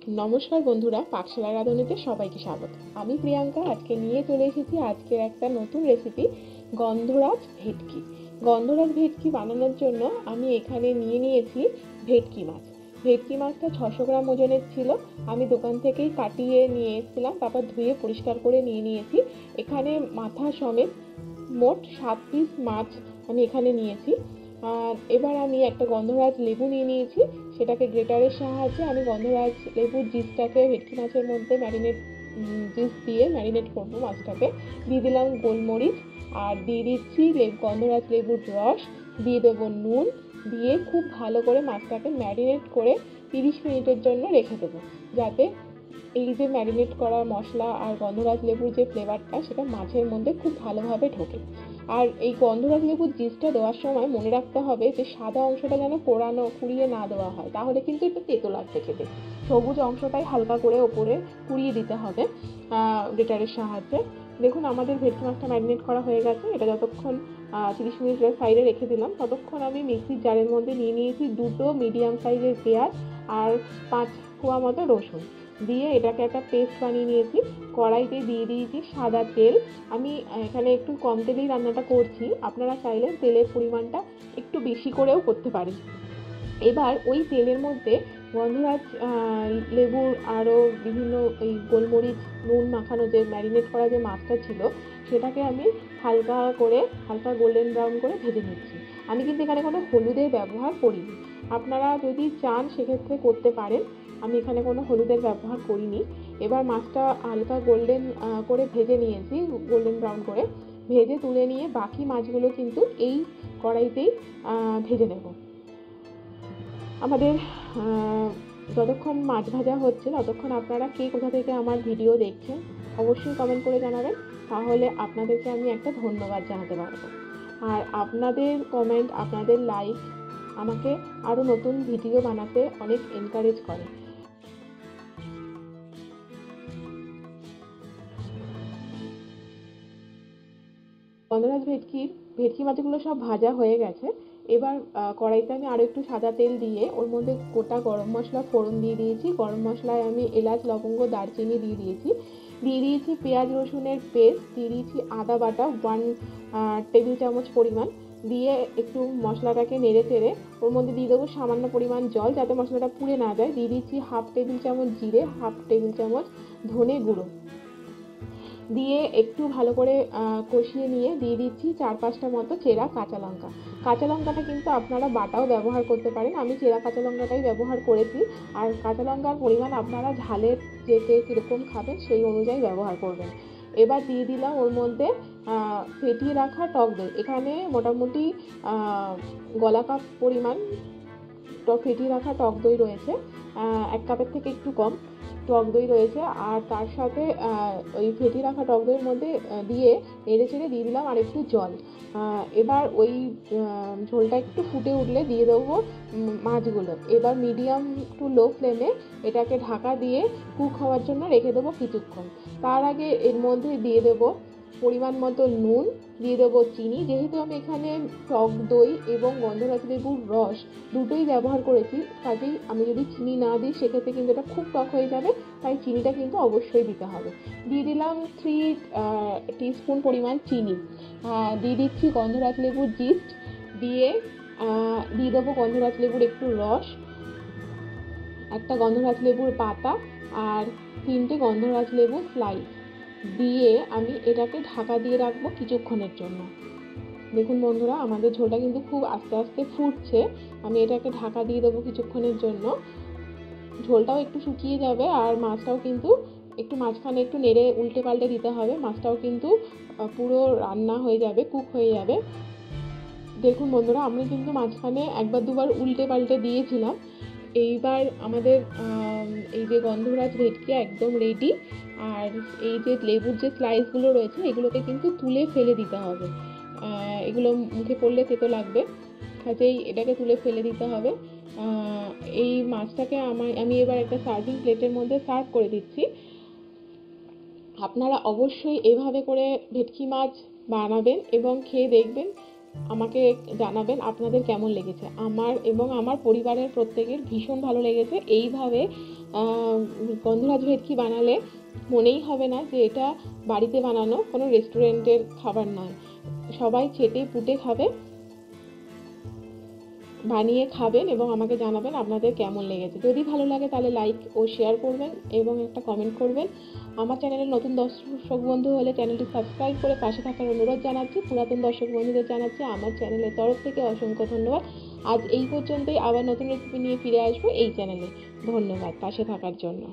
নমস্কার বন্ধুরা, পাকশালা রাঁধুনিতে সবাইকে স্বাগত। আমি প্রিয়াঙ্কা আজকে নিয়ে চলে এসেছি আজকের একটা নতুন রেসিপি, গন্ধরাজ ভেটকি। গন্ধরাজ ভেটকি বানানোর জন্য আমি এখানে নিয়েছি ভেটকি মাছ। ভেটকি মাছটা 600 গ্রাম ওজনের ছিল। আমি দোকান থেকেই কাটিয়ে নিয়ে এসেছিলাম, তারপর ধুয়ে পরিষ্কার করে নিয়েছি। এখানে মাথা সমেত মোট 7 পিস মাছ আমি এখানে নিয়েছি। এবার আমি একটা গন্ধরাজ লেবু নিয়েছি। সেটাকে গ্রেটারের সাহায্যে আমি গন্ধরাজ লেবুর জিসটাকে ভেটকি মাছের মধ্যে জিস দিয়ে ম্যারিনেট করবো মাছটাকে। দিয়ে দিলাম গোলমরিচ, আর দিয়ে দিচ্ছি গন্ধরাজ লেবুর রস, দিয়ে দেবো নুন, দিয়ে খুব ভালো করে মাছটাকে ম্যারিনেট করে 30 মিনিটের জন্য রেখে দেবো, যাতে এই যে ম্যারিনেট করা মশলা আর গন্ধরাজ লেবুর যে ফ্লেভারটা সেটা মাছের মধ্যে খুব ভালোভাবে ঢোকে। আর এই গন্ধরাজ লেবুর জিসটা দেওয়ার সময় মনে রাখতে হবে যে সাদা অংশটা যেন কুড়িয়ে না দেওয়া হয়, তাহলে কিন্তু একটু তেতো লাগবে খেতে। সবুজ অংশটাই হালকা করে ওপরে কুড়িয়ে দিতে হবে গ্রেটারের সাহায্যে। দেখুন আমাদের ভেটকি মাছটা ম্যারিনেট করা হয়ে গেছে। এটা যতক্ষণ 30 মিনিট সাইডে রেখে দিলাম, ততক্ষণ আমি মিক্সির জারের মধ্যে নিয়েছি 2 মিডিয়াম সাইজের পেঁয়াজ আর 5 কোয়া মতো রসুন। দিয়ে এটাকে একটা পেস্ট বানিয়ে নিয়েছি। কড়াইতে দিয়ে দিয়েছি সাদা তেল। আমি এখানে একটু কম তেলেই রান্নাটা করছি, আপনারা চাইলে তেলের পরিমাণটা একটু বেশি করেও করতে পারেন। এবার ওই তেলের মধ্যে গন্ধরাজ লেবুর আরও বিভিন্ন এই গোলমরিচ নুন মাখানো যে ম্যারিনেট করা যে মাছটা ছিল সেটাকে আমি হালকা গোল্ডেন ব্রাউন করে ভেজে নিচ্ছি। আমি কিন্তু এখানে কোনো হলুদের ব্যবহার করিনি, আপনারা যদি চান সেক্ষেত্রে করতে পারেন। আমি এখানে কোনো হলুদের ব্যবহার করিনি। এবার মাছটা হালকা গোল্ডেন করে ভেজে নিয়েছি, গোল্ডেন ব্রাউন করে ভেজে তুলে নিয়ে বাকি মাছগুলো কিন্তু এই কড়াইতেই ভেজে নেব। আমাদের যতক্ষণ মাছ ভাজা হচ্ছে ততক্ষণ আপনারা কে কোথা থেকে আমার ভিডিও দেখছেন অবশ্যই কমেন্ট করে জানাবেন, তাহলে আপনাদেরকে আমি একটা ধন্যবাদ জানাতে পারবো। আর আপনাদের কমেন্ট, আপনাদের লাইক আমাকে আরও নতুন ভিডিও বানাতে অনেক এনকারেজ করে। গন্ধরাজ ভেটকি মাছগুলো সব ভাজা হয়ে গেছে। এবার কড়াইতে আমি আরও একটু সাদা তেল দিয়ে ওর মধ্যে গোটা গরম মশলা ফোড়ন দিয়ে দিয়েছি। গরম মশলায় আমি এলাচ লবঙ্গ দারচিনি দিয়ে দিয়েছি পেঁয়াজ রসুনের পেস্ট, দিয়ে দিয়েছি আদা বাটা 1 টেবিল চামচ পরিমাণ। দিয়ে একটু মশলাটাকে নেড়ে চেড়ে ওর মধ্যে দিয়ে দেবো সামান্য পরিমাণ জল, যাতে মশলাটা পুড়ে না যায়। দিয়ে দিচ্ছি 1/2 টেবিল চামচ জিরে, 1/2 টেবিল চামচ ধনে গুঁড়ো দিয়ে একটু ভালো করে কষিয়ে নিয়ে দিয়ে দিচ্ছি 4-5টা মতো চেরা কাঁচা লঙ্কা। কাঁচা লঙ্কাটা কিন্তু আপনারা বাটাও ব্যবহার করতে পারেন, আমি চেরা কাঁচা লঙ্কাটাই ব্যবহার করেছি। আর কাঁচা লঙ্কার পরিমাণ আপনারা ঝালের যে কীরকম খাবেন সেই অনুযায়ী ব্যবহার করবেন। এবার দিয়ে দিলাম ওর মধ্যে ফেটিয়ে রাখা টক দই। এখানে মোটামুটি গলা কাপ পরিমাণ ফেটিয়ে রাখা টক দই রয়েছে, 1 কাপের থেকে একটু কম টক দই রয়েছে। আর তার সাথে ওই ফেটিয়ে রাখা টক দইয়ের মধ্যে দিয়ে নেড়েচেড়ে দিয়ে দিলাম আর একটু জল। এবার ওই ঝোলটা একটু ফুটে উঠলে দিয়ে দেবো মাছগুলো। এবার মিডিয়াম টু লো ফ্লেমে এটাকে ঢাকা দিয়ে কুক হওয়ার জন্য রেখে দেবো কিছুক্ষণ। তার আগে এর মধ্যে দিয়ে দেবো পরিমাণ মতো নুন, দিয়ে দেবো চিনি। যেহেতু আমি এখানে টক দই এবং গন্ধরাজ লেবুর রস দুটোই ব্যবহার করেছি, কাজেই আমি যদি চিনি না দিই সেক্ষেত্রে কিন্তু এটা খুব টক হয়ে যাবে, তাই চিনিটা কিন্তু অবশ্যই দিতে হবে। দিয়ে দিলাম 3 টিস্পুন পরিমাণ চিনি। দিয়ে দিচ্ছি গন্ধরাজ লেবুর জিস্ট, দিয়ে দেবো গন্ধরাজ লেবুর একটু রস, একটা গন্ধরাজ লেবুর পাতা আর 3টে গন্ধরাজ লেবু স্লাইস দিয়ে আমি এটাকে ঢাকা দিয়ে রাখবো কিছুক্ষণের জন্য। দেখুন বন্ধুরা, আমাদের ঝোলটা কিন্তু খুব আস্তে আস্তে ফুটছে। আমি এটাকে ঢাকা দিয়ে দেবো কিছুক্ষণের জন্য। ঝোলটাও একটু শুকিয়ে যাবে আর মাছটাও কিন্তু একটু মাঝখানে একটু নেড়ে উল্টে পাল্টে দিতে হবে, মাছটাও কিন্তু পুরো রান্না হয়ে যাবে, কুক হয়ে যাবে। দেখুন বন্ধুরা, আমি কিন্তু মাঝখানে 1-2বার উল্টে পাল্টে দিয়েছিলাম। এইবার আমাদের এই যে গন্ধরাজ ভেটকি একদম রেডি। আর এই যে লেবুর যে স্লাইসগুলো রয়েছে এগুলোকে কিন্তু তুলে ফেলে দিতে হবে, এগুলো মুখে পড়লে তেতো লাগবে, কাজেই এটাকে তুলে ফেলে দিতে হবে। এই মাছটাকে আমি এবার একটা সার্ভিং প্লেটের মধ্যে সার্ভ করে দিচ্ছি। আপনারা অবশ্যই এভাবে করে ভেটকি মাছ বানাবেন এবং খেয়ে দেখবেন আমাকে জানাবেন আপনাদের কেমন লেগেছে। আমার এবং আমার পরিবারের প্রত্যেকের ভীষণ ভালো লেগেছে। এইভাবে গন্ধরাজ ভেটকি বানালে মনেই হবে না যে এটা বাড়িতে বানানো কোনো রেস্টুরেন্টের খাবার নয়। সবাই চেটে পুটে খাবে, বানিয়ে খাবেন এবং আমাকে জানাবেন আপনাদের কেমন লেগেছে। যদি ভালো লাগে তাহলে লাইক ও শেয়ার করবেন এবং একটা কমেন্ট করবেন। আমার চ্যানেলের নতুন দর্শক বন্ধু হলে চ্যানেলটি সাবস্ক্রাইব করে পাশে থাকার অনুরোধ জানাচ্ছি। পুরাতন দর্শক বন্ধুদের জানাচ্ছি আমার চ্যানেলের তরফ থেকে অসংখ্য ধন্যবাদ। আজ এই পর্যন্তই, আবার নতুন রেসিপি নিয়ে ফিরে আসবো এই চ্যানেলে। ধন্যবাদ পাশে থাকার জন্য।